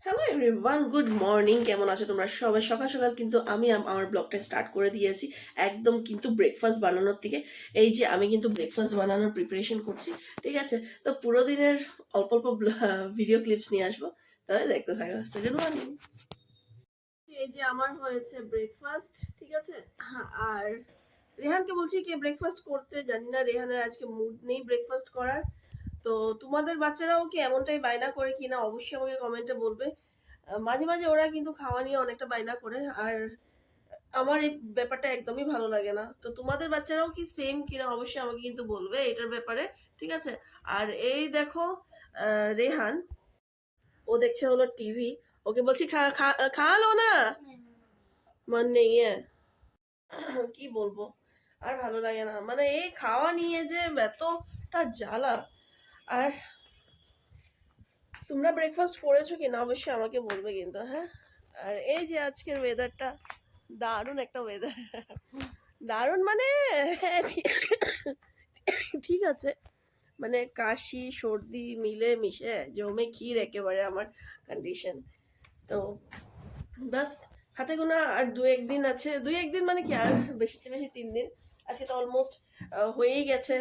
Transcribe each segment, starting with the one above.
Hello everyone, good morning. কেমন আছো তোমরা সবাই? সকাল সকাল কিন্তু আমি আমার ব্লগটা স্টার্ট করে দিয়েছি একদম কিন্তু ব্রেকফাস্ট বানানোর থেকে। এই যে আমি কিন্তু ব্রেকফাস্ট বানানোর প্রিপারেশন করছি, ঠিক আছে? তো পুরো দিনের অল্প অল্প ভিডিও ক্লিপস নিয়ে আসবো, তাহলে দেখতে থাকো। Good morning. এই যে আমার হয়েছে ব্রেকফাস্ট, ঠিক আছে? হ্যাঁ, আর রেহানকে বলছি কি ব্রেকফাস্ট করতে, জানি না রেহানের আজকে মুড নেই ব্রেকফাস্ট করার। তো তোমাদের বাচ্চারাও কি এমনটাই বায়না করে কিনা অবশ্যই আমাকে কমেন্টে বলবে। মাঝে মাঝে ওরা কিন্তু খাওয়া নিয়ে অনেকটা বায়না করে, আর আমার এই ব্যাপারটা একদমই ভালো লাগে না। তো তোমাদের বাচ্চারাও কি সেম কিনা অবশ্যই আমাকে কিন্তু বলবে এটার ব্যাপারে, ঠিক আছে? আর এই দেখো, রেহান ও দেখছে হলো টিভি। ওকে বলছি খাওয়ালো না, মন নেই। কি বলবো, আর ভালো লাগে না, মানে এই খাওয়া নিয়ে যে এতটা জ্বালা। আর তোমরা ব্রেকফাস্ট করেছো কিনা অবশ্যই আমাকে বলবে কিন্তু, হ্যাঁ? আর এই যে আজকের ওয়েদারটা দারুণ একটা ওয়েদার। দারুণ মানে ঠিক আছে, মানে কাশি সর্দি মিলে মিশে জমে ক্ষীর একেবারে আমার কন্ডিশন। তো বাস, হাতে গোনা আর দু একদিন আছে, দুই একদিন মানে কি, আর বেশি বেশি 3 দিন। আজকে তো অলমোস্ট হয়েই গেছে।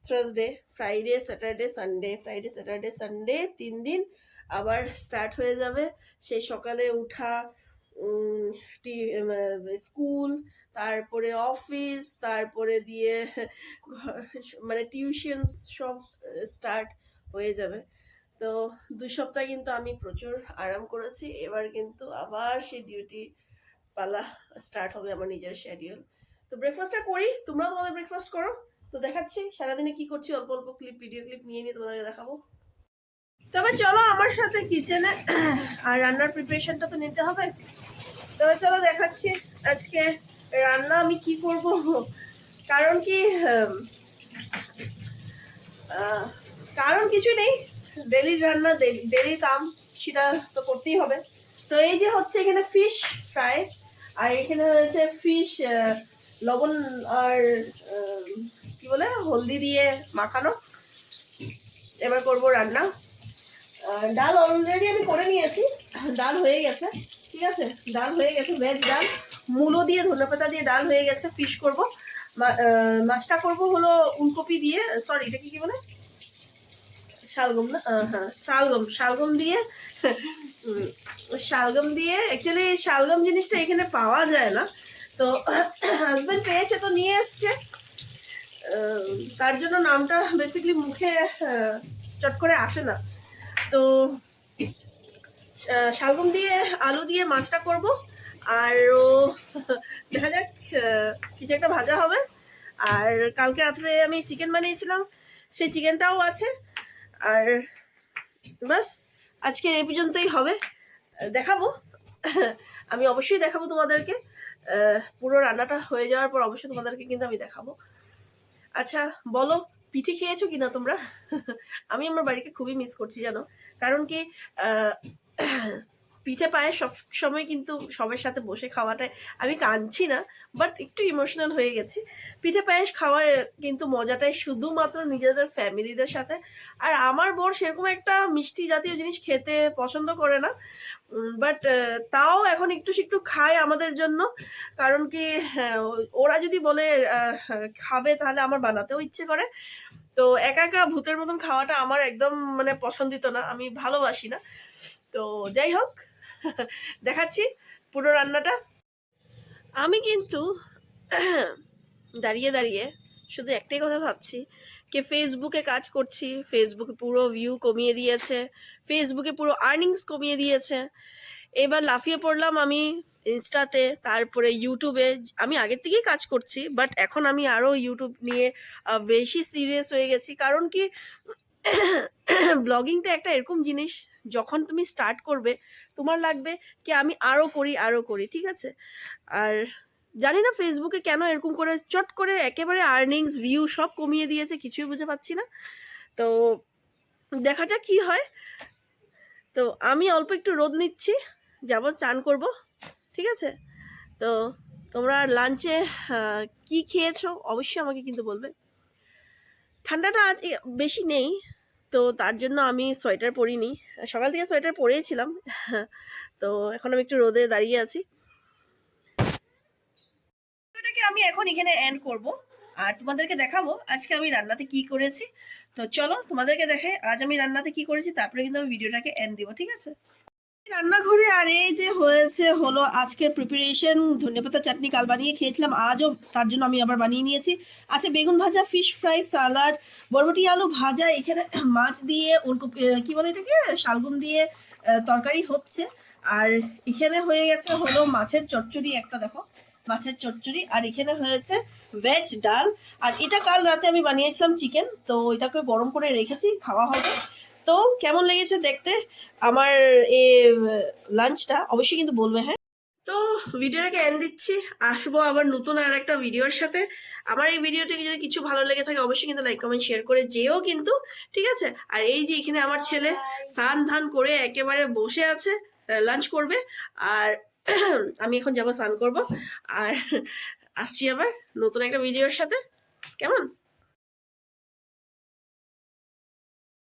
Thursday, Friday, Saturday, Sunday, Friday, Saturday, Sunday, 3 দিন আবার স্টার্ট হয়ে যাবে। সেই সকালে উঠা, স্কুল, তারপরে অফিস, তারপরে দিয়ে মানে টিউশন, সব স্টার্ট হয়ে যাবে। তো 2 সপ্তাহ কিন্তু আমি প্রচুর আরাম করেছি, এবার কিন্তু আবার সেই ডিউটি পালা স্টার্ট হবে, আমার নিজের শিডিউল। তো ব্রেকফাস্টটা করি, তোমরাও তোমাদের ব্রেকফাস্ট করো। তো দেখাচ্ছি সারাদিনে কি করছি, অল্প অল্প ক্লিপ, ভিডিও ক্লিপ নিয়ে নিয়ে তোমাদেরকে দেখাবো। তবে চলো আমার সাথে কিচেনে, আর রান্নার প্রিপারেশনটা তো নিতে হবে। তবে চলো দেখাচ্ছি আজকে রান্না আমি কি করব। কারণ কি, কারণ কিছু নেই, ডেলির রান্না, ডেলির কাম, সেটা তো করতেই হবে। তো এই যে হচ্ছে এখানে ফিশ ফ্রাই, আর এখানে হয়েছে ফিশ লবণ আর কি বলে হলদি দিয়ে মাখানো। এবার করব রান্না। ডাল অলরেডি আমি করে নিয়েছি, ডাল হয়ে গেছে, ঠিক আছে? ডাল হয়ে গেছে, ভেজ ডাল, মূলো দিয়ে ধনেপাতা দিয়ে ডাল হয়ে গেছে। ফিশ করব, মাছটা করব হলো উলকপি দিয়ে, সরি এটা কি বলে, শালগম না, হ্যাঁ শালগম, শালগম দিয়ে। শালগম দিয়ে, অ্যাকচুয়ালি শালগম জিনিসটা এখানে পাওয়া যায় না। তো হাজবেন্ড পেয়েছে তো নিয়ে এসছে, তার জন্য নামটা বেসিক্যালি মুখে চট করে আসে না। তো শালগম দিয়ে আলু দিয়ে মাছটা করব। আর দেখা যাক, কিছু একটা ভাজা হবে। আর কালকে রাত্রে আমি চিকেন বানিয়েছিলাম, সেই চিকেনটাও আছে। আর বাস, আজকে এই পর্যন্তই হবে। দেখাবো, আমি অবশ্যই দেখাবো তোমাদেরকে। পুরো রান্নাটা হয়ে যাওয়ার পর অবশ্যই তোমাদেরকে কিন্তু আমি দেখাবো। আচ্ছা বলো, পিঠে খেয়েছো কিনা তোমরা? আমি আমার বাড়িকে খুবই মিস করছি জানো। কারণ কি, পিঠে পায়ে সব সময় কিন্তু সবার সাথে বসে খাওয়াটাই, আমি কাঁদছি না, বাট একটু ইমোশনাল হয়ে গেছি। পিঠে পায়েস খাওয়ার কিন্তু মজাটাই শুধুমাত্র নিজেদের ফ্যামিলিদের সাথে। আর আমার বর সেরকম একটা মিষ্টি জাতীয় জিনিস খেতে পছন্দ করে না, বাট তাও এখন একটু একটু খায় আমাদের জন্য। কারণ কি, হ্যাঁ, ওরা যদি বলে খাবে, তাহলে আমার বানাতেও ইচ্ছে করে। তো একা একা ভূতের মতন খাওয়াটা আমার একদম মানে পছন্দিত না, আমি ভালোবাসি না। তো যাই হোক, দেখাচ্ছি পুরো রান্নাটা। আমি কিন্তু দাঁড়িয়ে দাঁড়িয়ে শুধু একটাই কথা ভাবছি, কে ফেসবুকে কাজ করছি, ফেসবুকে পুরো ভিউ কমিয়ে দিয়েছে, ফেসবুকে পুরো আর্নিংস কমিয়ে দিয়েছে। এবার লাফিয়ে পড়লাম আমি ইনস্টাতে, তারপরে ইউটিউবে। আমি আগের থেকেই কাজ করছি, বাট এখন আমি আরও ইউটিউব নিয়ে বেশি সিরিয়াস হয়ে গেছি। কারণ কি, ব্লগিংটা একটা এরকম জিনিস, যখন তুমি স্টার্ট করবে তোমার লাগবে কি আমি আরও করি আরও করি, ঠিক আছে? আর জানি না ফেসবুকে কেন এরকম করে চট করে একেবারে আর্নিংস ভিউ সব কমিয়ে দিয়েছে, কিছুই বুঝে পাচ্ছি না। তো দেখা যাক কি হয়। তো আমি অল্প একটু রোদ নিচ্ছি, যাব চান করব, ঠিক আছে? তো তোমরা লাঞ্চে কি খেয়েছো অবশ্যই আমাকে কিন্তু বলবে। ঠান্ডাটা আজ বেশি নেই, তো তার জন্য আমি সোয়েটার পরিনি, সকাল থেকে সোয়েটার পরেছিলাম। তো এখন আমি একটু রোদে দাঁড়িয়ে আছি। ভিডিওটাকে আমি এখন এখানে এন্ড করব, আর তোমাদেরকে দেখাবো আজকে আমি রান্নাতে কি করেছি। তো চলো তোমাদেরকে দেখে আজ আমি রান্নাতে কি করেছি, তারপরে কিন্তু আমি ভিডিওটাকে এন্ড দিব, ঠিক আছে? রান্নাঘরে আর এই যে হলো আজকের প্রিপারেশন, ধনেপাতা চাটনি কাল বানিয়ে খেয়েছিলাম, আজও তার জন্য আমি আবার বানিয়ে নিয়েছি। আছে বেগুন ভাজা, ফিশ ফ্রাই, সালাড, বরবটি আলু ভাজা, এখানে মাছ দিয়ে কি বলে এটাকে, শালগম দিয়ে তরকারি হচ্ছে। আর এখানে হয়ে গেছে হলো মাছের চচ্চড়ি, একটা দেখো মাছের চচ্চড়ি। আর এখানে হয়েছে ভেজ ডাল। আর এটা কাল রাতে আমি বানিয়েছিলাম চিকেন, তো এটাকে গরম করে রেখেছি, খাওয়া হবে। তো কেমন লেগেছে দেখতে আমার এই লাঞ্চটা, অবশ্যই কিন্তু বলবে, হ্যাঁ? তো ভিডিওটাকে এন্ড দিচ্ছি, আসবো আবার নতুন আর একটা ভিডিওর সাথে। আমার এই ভিডিওটাকে যদি কিছু ভালো লেগে থাকে অবশ্যই কিন্তু লাইক কমেন্ট শেয়ার করে যেও কিন্তু, ঠিক আছে? আর এই যে এখানে আমার ছেলে স্নান ধান করে একেবারে বসে আছে, লাঞ্চ করবে। আর আমি এখন যাবো স্নান করব, আর আসছি আবার নতুন একটা ভিডিওর সাথে, কেমন?